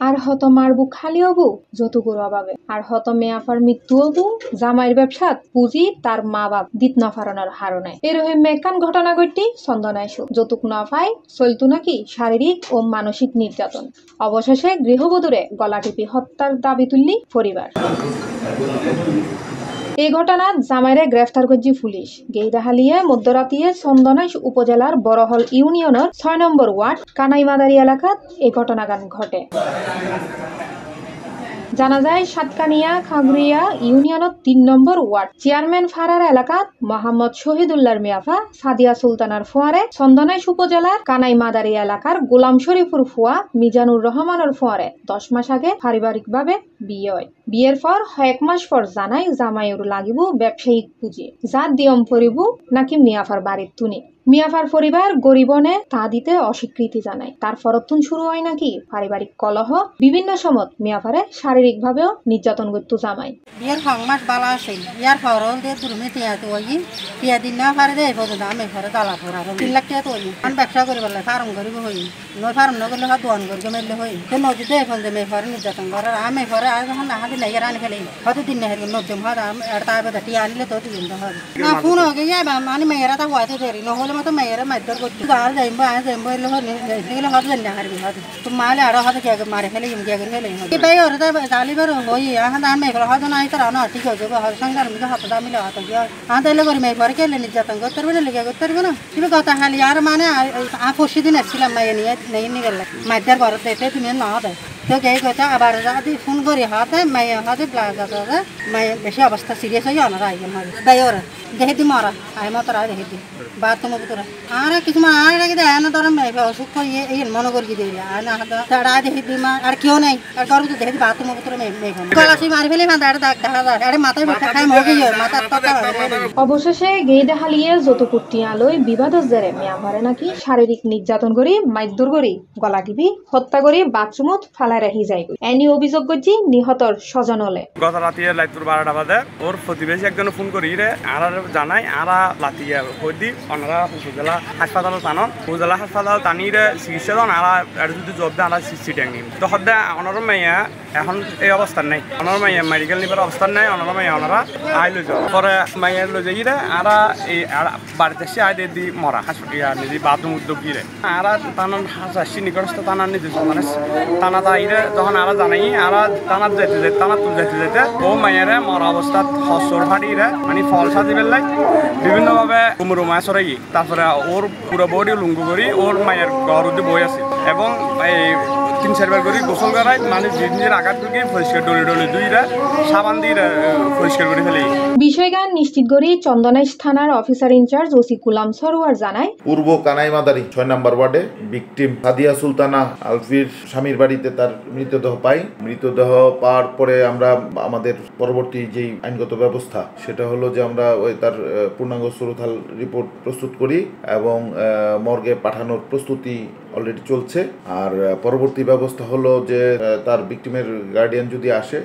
আর হত মারবু খালি হবু যতগুর অভাবে আর হত মেয়াফার মৃত্যু হবু জামাইয়ের ব্যবসাত পুঁজি তার মা বাপ দিত না ফারানোর হারণায় এরকম মেকান ঘটনা ঘটটি চন্দনাইশু যতুক না পাই চলতু নাকি শারীরিক ও মানসিক নির্যাতন অবশেষে গৃহবধূরে গলা টিপি হত্যার দাবি তুললি পরিবার। এই ঘটনাত জামাইরে গ্রেফতার করছে পুলিশ। গেইদাহালিয়ে মধ্যরাতিয়ে চন্দনাইশ উপজেলার বড়হল ইউনিয়নের ৬ নম্বর ওয়ার্ড কানাইমাদারি এলাকাত এই ঘটনাগান ঘটে। জানা যায় সাতকানিয়া খাগড়িয়া ইউনিয়নত ৩ নম্বর ওয়ার্ড চেয়ারম্যান ফারার এলাকাত মোহাম্মদ শহীদুল্লাহর মিয়াফা সাদিয়া সুলতানার ফোয়ারে চন্দনাইশ উপজেলার কানাইমাদারি এলাকার গোলাম শরীফুর ফুয়া মিজানুর রহমানের ফোয়ারে ১০ মাস আগে পারিবারিকভাবে বিয়ে হয়। বিয়ের পর ১ মাস পর জানাই জামাইয়ের লাগিব ব্যবসায়িক পুঁজি যা দিয়ম পরিব নাকি মিয়াফার বাড়ির তুনি। মিয়াফার পরিবার গরিবনে তা দিতে অস্বীকৃতি জানায়। তার ফরতুন শুরু হয় নাকি পারিবারিক কলহ। বিভিন্ন সময় মিয়াফারে শারীরিক ভাবেও নির্যাতন করত জামাই। বিয়ের ৬ মাস বালা আছিল ইয়ার ফরল দিয়ে দুরুমে টিয়া তৈ টিয়া দিন না পারে দে পর্যন্ত আমি ঘরে তালা পড়া ৩ লাখ টাকা তৈ আমি ব্যবসা করি বলে ফার্ম করিব হই নয় ফার্ম নগরলে দোয়ান করি মেলে হই তো নদীতে এখন যে মেয়ে ঘরে নির্যাতন করে আমি ঘরে আর যখন না হাতে নাই রানি ফেলে হয়তো দিন না হেরবে নজম হয় আর তাই বেদা টিয়া আনিলে তো দিন হয় না ফোন হয়ে যায় মানে মেয়েরা তা হওয়াতে দেরি নহলে মতো মেয়েরা মারধর করছি আর যাইব এলে হলে হতে জানি না হারবি হতে তো মালে আরো হতে কে মারে ফেলে কে করে ফেলে তাই ওর জালিবার হই এখন আমি মেয়ে হয়তো নাই তার না ঠিক হয়ে যাবে হর সংসার মিলে হাতে দামিলে হাতে গিয়ে তাইলে করে মেয়ে ঘরে কেলে নির্যাতন করতে পারবে না লেগে করতে পারবে না তুমি কথা খালি আর মানে পরশু দিন আসছিলাম মাইয়ে নিয়ে নিয়ে গেলে মাইদার ঘর দেখে তুমি না দেয় তো কে কথা আবার যদি ফোন করি হাতে মাইয়ে হাতে মাইয়ে বেশি অবস্থা সিরিয়াস হয়ে অনারা আইগেন হয় তাই ওরা দেখে দি মরা আই মতরা দেখে দি বাথরুমের ভিতরে আর কিছুমান আর রাখি দেয় না তোরা মেয়ে অসুখ হয়ে এই মনে করি দিয়ে আর না তারা দেখে দি মা আর কেউ নেই আর ঘর ভিতরে দেখে বাথরুমের ভিতরে মেয়ে গলাশি মারি ফেলে দাঁড় দেখা যায় আরে মাথায় ব্যথা খাই মগে মাথার তথা। অবশেষে গেইদাহালিয়ে যতুকুটি আলোয় বিবাদস জেরে মিয়াভারে নাকি শারীরিক নির্যাতন করি মাইদুর করি গলা টিপি হত্যা করি বাথরুমত ফালাই রাখি যায় এনি অভিযোগ করছি নিহতর স্বজন হলে। গত রাতে লাইতুর 12টা বাজে ওর প্রতিবেশী একজন ফোন করি রে আর জানাই আরা লাতিয়া হইদি ওনারা উপজেলা হাসপাতাল টানন উপজেলা হাসপাতাল টানিরে চিকিৎসা দেন আর যদি জব দেয় আমরা সিটিং নিম তো সদ্যা ওনার মেয়া এখন এই অবস্থান নাই ওনার মেয়া মেডিকেল নিবার অবস্থান নাই ওনার মেয়া ওনারা আই লই যাও পরে মেয়ের লই যাই রে আর এই বাড়িতে এসে আই দি মরা হাসপাতাল নিজে বাথরুম উদ্যোগ গিয়ে আর টানার হাসি নিকটস্থ টানার নিজে মানে টানা তাইরে যখন আর জানাই আর টানার যেতে যেতে টানার তুল যেতে যেতে ও মেয়েরে মরা অবস্থাত হসর ফাটিরে মানে ফল সাজি বেলাই বিভিন্নভাবে কুমুরু মাছ সরাই তারপরে ওর পুরো বডি লুঙ্গু করি ওর মায়ের ঘর উদ্যোগ বই আছে এবং এই ৩-৪ বার করে গোসল করাই মানে নিজের আঘাত করে পরিষ্কার ডলি ডলি দুইরা সাবান দিয়ে পরিষ্কার করে ফেলে। বিষয়গান নিশ্চিত করি চন্দনাইশ থানার officer in charge OC Kulam Sarwar জানায় পূর্ব কানাইমাদারি ৬ নম্বর ওয়ার্ডে ভিকটিম সাদিয়া সুলতানা আলফির স্বামীর বাড়িতে তার মৃতদেহ পাই। মৃতদেহ পাওয়ার পরে আমরা আমাদের পরবর্তী যেই আইনগত ব্যবস্থা সেটা হলো যে আমরা ওই তার পূর্ণাঙ্গ সুরতাল রিপোর্ট প্রস্তুত করি এবং মর্গে পাঠানোর প্রস্তুতি অলরেডি চলছে। আর পরবর্তী ব্যবস্থা হলো যে তার ভিকটিমের গার্ডিয়ান যদি আসে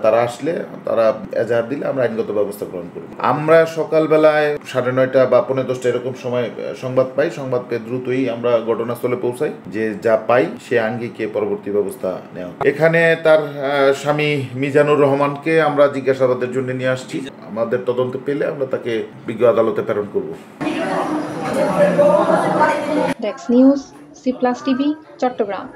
তারা আসলে তারা এজাহার দিলে আমরা আইনগত ব্যবস্থা গ্রহণ করব। আমরা সকালবেলায় 9:30 বা 10:45 এরকম সময় সংবাদ পাই। সংবাদ পেয়ে দ্রুতই আমরা ঘটনাস্থলে পৌঁছাই যে যা পাই সে আঙ্গিকে পরবর্তী ব্যবস্থা নেওয়া। এখানে তার স্বামী মিজানুর রহমানকে আমরা জিজ্ঞাসাবাদের জন্য নিয়ে আসছি। আমাদের তদন্তে পেলে আমরা তাকে বিজ্ঞ আদালতে প্রেরণ করব। Desk news, C plus TV, Chittagong.